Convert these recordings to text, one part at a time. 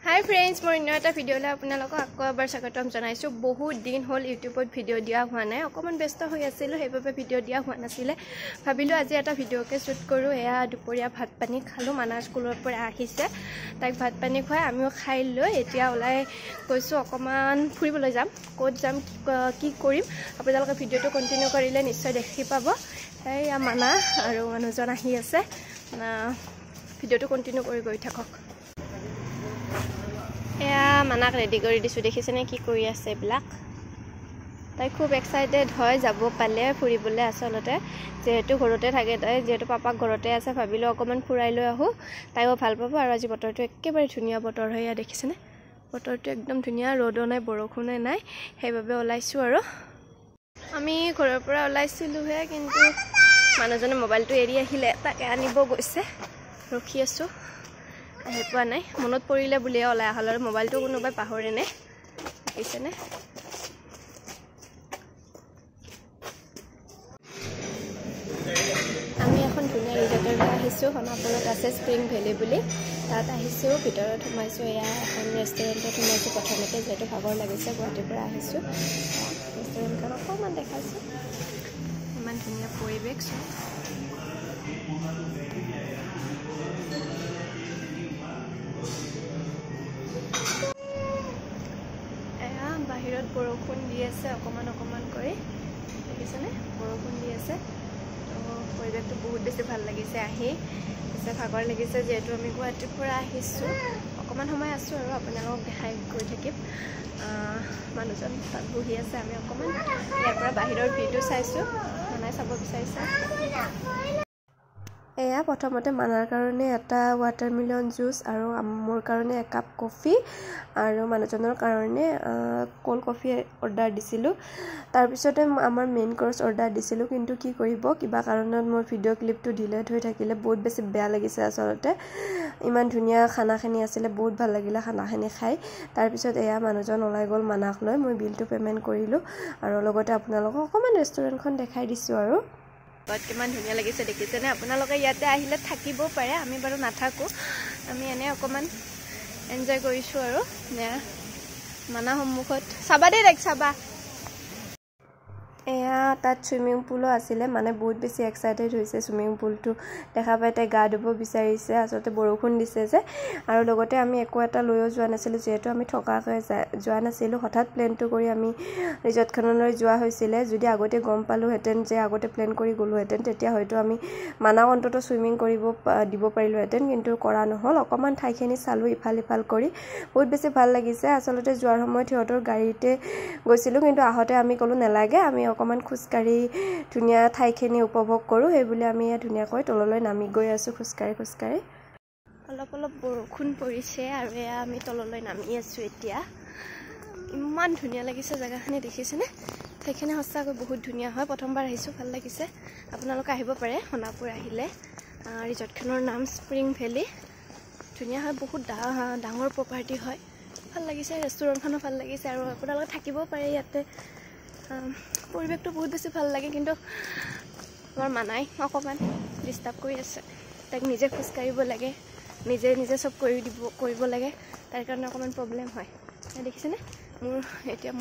Hi friends, মই অন্য এটা ভিডিঅ' লৈ আপোনালোকক আকৌ এবাৰ স্বাগতম জনাইছো। বহুত দিন হ'ল ইউটিউবত ভিডিঅ' দিয়া হোৱা নাই, অকমান ব্যস্ত হৈ আছিলো, সেইবাবে ভিডিঅ' দিয়া হোৱা নাছিলে। ভাবিলো আজি এটা ভিডিঅ'কে শ্বুট কৰো। এয়া দুপৰীয়া ভাত পানী খালো, মানা স্কুলৰ পৰা আহিছে, তাইক ভাত পানী খুৱাই আমিও খাই লৈ এতিয়া ওলাই গৈছো, অকমান ফুৰিবলৈ যাম। ক'ত যাম কি কৰিম আপোনালোকে ভিডিঅ'টো কন্টিনিউ কৰিলে নিশ্চয় দেখি পাব। এয়া মানা আৰু মানুহজন আহি আছে, ভিডিঅ'টো কন্টিনিউ কৰি গৈ থাকক। এয়া মানাক ৰেডি কৰি দিছো, দেখিছেনে কি কৰি আছে এইবিলাক। তাই খুব এক্সাইটেড হয় যাব পালে ফুৰিবলৈ, আচলতে যেহেতু ঘৰতে থাকে তাই, যেহেতু পাপাক ঘৰতে আছে, ভাবিলো অকমান ফুৰাই লৈ আহো, তাইও ভাল পাব। আৰু আজি বতৰটো একেবাৰে ধুনীয়া বতৰ হয়, এয়া দেখিছেনে বতৰটো একদম ধুনীয়া, ৰ'দো নাই বৰষুণে নাই, সেইবাবে ওলাইছো। আৰু আমি ঘৰৰ পৰা ওলাইছিলোহে, কিন্তু মানুহজনে মোবাইলটো এৰি আহিলে, তাকে আনিব গৈছে, ৰখি আছো, আহি পোৱা নাই। মনত পৰিলে বুলিয়ে ওলাই আহল, আৰু মোবাইলটো কোনোবাই পাহৰে নে, দেখিছেনে। আমি এখন ধুনীয়া ৰিজৰ্টলৈ আহিছোঁ, সোণাপুৰত আছে স্প্ৰিং ভেলী বুলি, তাত আহিছোঁ। ভিতৰত সোমাইছোঁ, এয়া এখন ৰেষ্টুৰেণ্টত সোমাইছোঁ প্ৰথমতে, যিহেতু ভাগৰ লাগিছে, গুৱাহাটীৰ পৰা আহিছোঁ। ৰেষ্টুৰেণ্টখন অকণমান দেখাইছোঁ, ইমান ধুনীয়া পৰিৱেশ। এয়া বাহিৰত বৰষুণ দি আছে, অকণমান কৰি দেখিছেনে, বৰষুণ দি আছে। পৰিৱেশটো বহুত বেছি ভাল লাগিছে আহি, পিছে ভাগৰ লাগিছে, যিহেতু আমি গুৱাহাটীৰ পৰা আহিছোঁ। অকণমান সময় আছোঁ আৰু আপোনালোকক দেখাই গৈ থাকিম। মানুহজন তাত বহি আছে, আমি অকণমান ইয়াৰ পৰা বাহিৰৰ ভিউটো চাইছোঁ, মানাই চাব বিচাৰিছে। এয়া প্ৰথমতে মানাৰ কাৰণে এটা ৱাটাৰমেলন জুচ, আৰু মোৰ কাৰণে একাপ কফি, আৰু মানুহজনৰ কাৰণে কোল্ড কফি অৰ্ডাৰ দিছিলোঁ। তাৰপিছতে আমাৰ মেইন কোৰ্চ অৰ্ডাৰ দিছিলোঁ, কিন্তু কি কৰিব, কিবা কাৰণত মোৰ ভিডিঅ' ক্লিপটো ডিলেট হৈ থাকিলে, বহুত বেছি বেয়া লাগিছে আচলতে। ইমান ধুনীয়া খানাখিনি আছিলে, বহুত ভাল লাগিলে খানাখিনি খাই। তাৰপিছত এয়া মানুহজন ওলাই গ'ল মানাক লৈ, মই বিলটো পে'মেণ্ট কৰিলোঁ, আৰু লগতে আপোনালোকক অকণমান ৰেষ্টুৰেণ্টখন দেখাই দিছোঁ। আৰু কিমান ধুনীয়া লাগিছে দেখিছেনে, আপোনালোকে ইয়াতে আহিলে থাকিব পাৰে, আমি বাৰু নাথাকোঁ, আমি এনেই অকণমান এনজয় কৰিছোঁ। আৰু মানা সন্মুখত চাবা দেই, তাইক চাবা। এয়া তাত চুইমিং পুলো আছিলে, মানে বহুত বেছি এক্সাইটেড হৈছে চুইমিং পুলটো দেখা পাই, তাই গা ধুব বিচাৰিছে, আচলতে বৰষুণ দিছে যে। আৰু লগতে আমি একো এটা লৈও যোৱা নাছিলোঁ, যিহেতু আমি থকাকৈ যোৱা নাছিলোঁ, হঠাৎ প্লেনটো কৰি আমি ৰিজৰ্টখনলৈ যোৱা হৈছিলে। যদি আগতে গম পালোঁহেঁতেন, যে আগতে প্লেন কৰি গ'লোহেঁতেন, তেতিয়া হয়তো আমি মানাক অন্তত চুইমিং কৰিব দিব পাৰিলোঁহেঁতেন, কিন্তু কৰা নহ'ল। অকণমান ঠাইখিনি চালোঁ ইফাল সিফাল কৰি, বহুত বেছি ভাল লাগিছে। আচলতে যোৱাৰ সময়ত সিহঁতৰ গাড়ীতে গৈছিলোঁ, কিন্তু আহোঁতে আমি ক'লোঁ নেলাগে, আমি অকণমান খোজকাঢ়ি ধুনীয়া ঠাইখিনি উপভোগ কৰোঁ, সেইবুলি আমি ধুনীয়াকৈ তললৈ নামি গৈ আছোঁ খোজকাঢ়ি। অলপ বৰষুণ পৰিছে, আৰু এয়া আমি তললৈ নামি আছোঁ এতিয়া। ইমান ধুনীয়া লাগিছে জেগাখিনি, দেখিছেনে, ঠাইখিনি সঁচাকৈ বহুত ধুনীয়া হয়। প্ৰথমবাৰ আহিছোঁ, ভাল লাগিছে, আপোনালোকে আহিব পাৰে সোণাপুৰ আহিলে। ৰিজৰ্টখনৰ নাম স্প্ৰিং ভেলী, ধুনীয়া হয়, বহুত ডাঙৰ প্ৰপাৰ্টি হয়, ভাল লাগিছে। ৰেষ্টুৰেণ্টখনো ভাল লাগিছে, আৰু আপোনালোকে থাকিব পাৰে ইয়াতে। পৰিৱেশটো বহুত বেছি ভাল লাগে, কিন্তু আমাৰ মানাই অকণমান ডিষ্টাৰ্ব কৰি আছে, তাইক নিজে খোজকাঢ়িব লাগে, নিজে চব কৰিব লাগে, তাৰ কাৰণে অকণমান প্ৰব্লেম হয়। দেখিছেনে, এতিয়া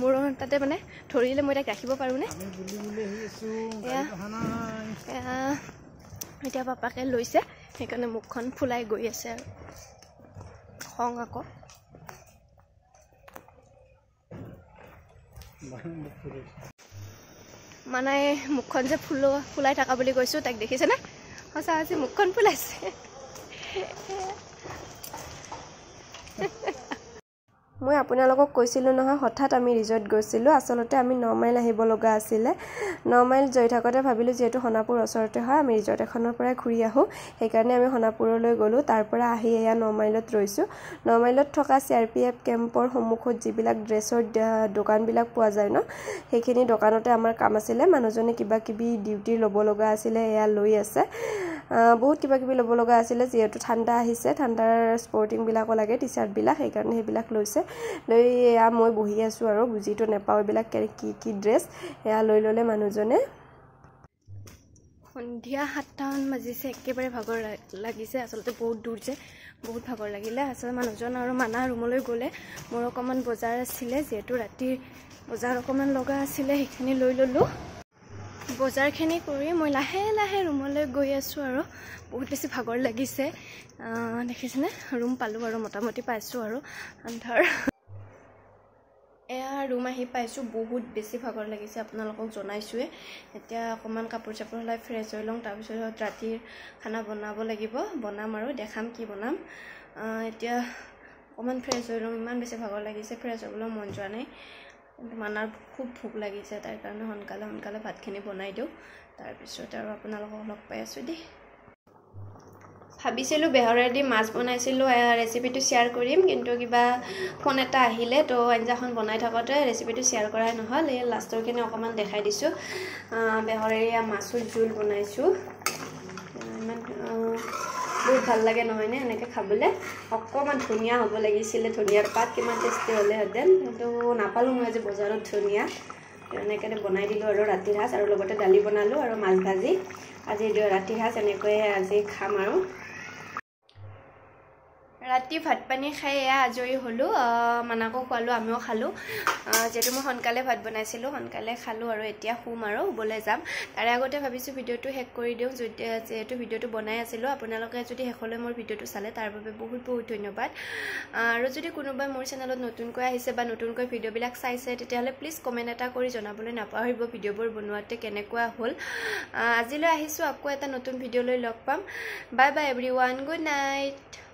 মোৰ তাতে মানে ধৰিলে মই তাইক ৰাখিব পাৰোঁনে। এতিয়া পাপাকে লৈছে, সেইকাৰণে মুখখন ফুলাই গৈ আছে, আৰু খং আকৌ। মানে মুখখন যে ফুলাই থকা বুলি কৈছোঁ, তাইক দেখিছেনে, সঁচা মুখখন ফুলাইছে। মই আপোনালোকক কৈছিলোঁ নহয়, হঠাৎ আমি ৰিজৰ্ট গৈছিলোঁ। আচলতে আমি 9 মাইল আহিব লগা আছিলে। 9 মাইল গৈ থাকোঁতে ভাবিলোঁ, যিহেতু সোণাপুৰ ওচৰতে হয়, আমি ৰিজৰ্ট এখনৰ পৰাই ঘূৰি আহোঁ, সেইকাৰণে আমি সোণাপুৰলৈ গ'লোঁ। তাৰ পৰা আহি এয়া 9 মাইলত ৰৈছোঁ। 9 মাইলত থকা CRPF কেম্পৰ সন্মুখত যিবিলাক ড্ৰেছৰ দোকানবিলাক পোৱা যায় ন, সেইখিনি দোকানতে আমাৰ কাম আছিলে। মানুহজনে কিবা কিবি ডিউটি ল'ব লগা আছিলে, এয়া লৈ আছে। বহুত কিবা কিবি ল'ব লগা আছিলে, যিহেতু ঠাণ্ডা আহিছে, ঠাণ্ডাৰ স্পৰ্টিংবিলাকো লাগে, টি চাৰ্টবিলাক, সেইকাৰণে সেইবিলাক লৈছে। লৈ এয়া মই বহি আছোঁ, আৰু বুজিটো নাপাওঁ এইবিলাক কি ড্ৰেছ, এয়া লৈ ল'লে মানুহজনে। সন্ধিয়া 7টামান বাজিছে একেবাৰে ভাগৰ লাগিছে আচলতে বহুত দূৰ যে বহুত ভাগৰ লাগিলে আচলতে মানুহজন আৰু মানা ৰুমলৈ গ'লে মোৰ অকণমান বজাৰ আছিলে যিহেতু ৰাতিৰ বজাৰ অকণমান লগা আছিলে সেইখিনি লৈ ল'লোঁ বজাৰখিনি কৰি মই লাহে লাহে ৰুমলৈ গৈ আছোঁ আৰু বহুত বেছি ভাগৰ লাগিছে দেখিছেনে ৰুম পালোঁ আৰু মোটামুটি পাইছোঁ আৰু ধৰ এয়া ৰুম আহি পাইছোঁ বহুত বেছি ভাগৰ লাগিছে আপোনালোকক জনাইছোঁৱে এতিয়া অকণমান কাপোৰ চাপোৰ সলাই ফ্ৰেছ হৈ লওঁ তাৰপিছত ৰাতিৰ খানা বনাব লাগিব বনাম আৰু দেখাম কি বনাম এতিয়া অকণমান ফ্ৰেছ হৈ লওঁ ইমান বেছি ভাগৰ লাগিছে ফ্ৰেছ হ'বলৈ মন যোৱা নাই কিন্তু মানাৰ খুব ভোক লাগিছে তাৰ কাৰণে সোনকালে ভাতখিনি বনাই দিওঁ তাৰপিছত আৰু আপোনালোকক লগ পাই আছোঁ দেই ভাবিছিলোঁ বেহৰেদি মাছ বনাইছিলোঁ ৰেচিপিটো শ্বেয়াৰ কৰিম কিন্তু কিবা ফোন এটা আহিলে তো আঞ্জাখন বনাই থাকোঁতে ৰেচিপিটো শ্বেয়াৰ কৰাই নহ'ল এই লাষ্টৰখিনি অকণমান দেখাই দিছোঁ বেহৰেৰে মাছৰ জোল বনাইছোঁ ইমান বহুত ভাল লাগে নহয়নে এনেকৈ খাবলৈ অকণমান ধুনীয়া হ'ব লাগিছিলে ধনিয়াৰ পাত কিমান টেষ্টি হ'লেহেঁতেন কিন্তু নাপালোঁ মই আজি বজাৰত ধনিয়া এনেকৈ বনাই দিলোঁ আৰু ৰাতিৰ সাঁজ আৰু লগতে দালি বনালোঁ আৰু মাছ ভাজি আজি ৰাতিৰ সাঁজ এনেকৈয়ে আজি খাম আৰু ৰাতি ভাত পানী খাই এয়া আজৰি হ'লোঁ মানাকো খোৱালোঁ আমিও খালোঁ যিহেতু মই সোনকালে ভাত বনাইছিলোঁ সোনকালে খালোঁ আৰু এতিয়া শুম আৰু শুবলৈ যাম তাৰে আগতে ভাবিছোঁ ভিডিঅ'টো শেষ কৰি দিওঁ যিহেতু ভিডিঅ'টো বনাই আছিলোঁ আপোনালোকে যদি শেষলৈ মোৰ ভিডিঅ'টো চালে তাৰ বাবে বহুত বহুত ধন্যবাদ আৰু যদি কোনোবাই মোৰ চেনেলত নতুনকৈ আহিছে বা নতুনকৈ ভিডিঅ'বিলাক চাইছে তেতিয়াহ'লে প্লিজ কমেণ্ট এটা কৰি জনাবলৈ নাপাহৰিব ভিডিঅ'বোৰ বনোৱাতে কেনেকুৱা হ'ল আজিলৈ আহিছোঁ আকৌ এটা নতুন ভিডিঅ'লৈ লগ পাম bye bye everyone good night